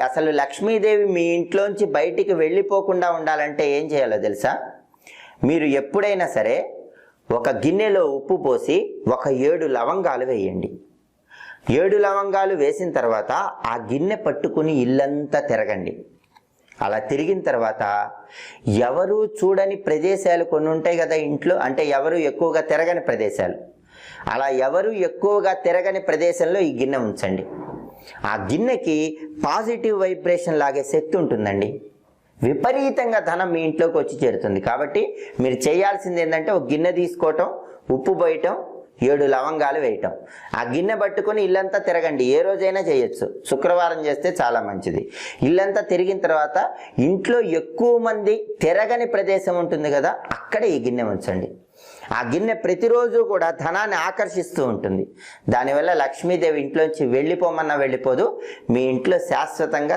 అసలు లక్ష్మీదేవి మీ ఇంట్లోంచి బయటికి వెళ్ళిపోకుండా ఉండాలంటే ఏం చేయాలో తెలుసా? మీరు ఎప్పుడైనా సరే ఒక గిన్నెలో ఉప్పు పోసి ఒక 7 లవంగాలు వేయండి. 7 లవంగాలు వేసిన తర్వాత ఆ గిన్నె పట్టుకుని ఇల్లంతా తిరగండి. అలా తిరిగిన తర్వాత ఎవరు చూడని ప్రదేశాలు కొన్ని ఉంటాయి కదా ఇంట్లో, అంటే ఎవరు ఎక్కువగా తిరగని ప్రదేశాలు. అలా ఎవరు ఎక్కువగా తిరగని ప్రదేశంలో ఈ గిన్నె ఉంచండి. ఆ గిన్నెకి పాజిటివ్ వైబ్రేషన్ లాగే శక్తి ఉంటుందండి. విపరీతంగా ధనం మీ ఇంట్లోకి వచ్చి చేరుతుంది. కాబట్టి మీరు చేయాల్సింది ఏంటంటే ఒక గిన్నె తీసుకోవటం, ఉప్పు పోయటం, 7 లవంగాలు వేయటం, ఆ గిన్నె పట్టుకొని ఇల్లంతా తిరగండి. ఏ రోజైనా చేయొచ్చు, శుక్రవారం చేస్తే చాలా మంచిది. ఇల్లంతా తిరిగిన తర్వాత ఇంట్లో ఎక్కువ మంది తిరగని ప్రదేశం ఉంటుంది కదా, అక్కడ ఈ గిన్నె ఉంచండి. ఆ గిన్నె ప్రతిరోజు కూడా ధనాన్ని ఆకర్షిస్తూ ఉంటుంది. దానివల్ల లక్ష్మీదేవి ఇంట్లోంచి వెళ్ళిపోమన్నా వెళ్ళిపోదు, మీ ఇంట్లో శాశ్వతంగా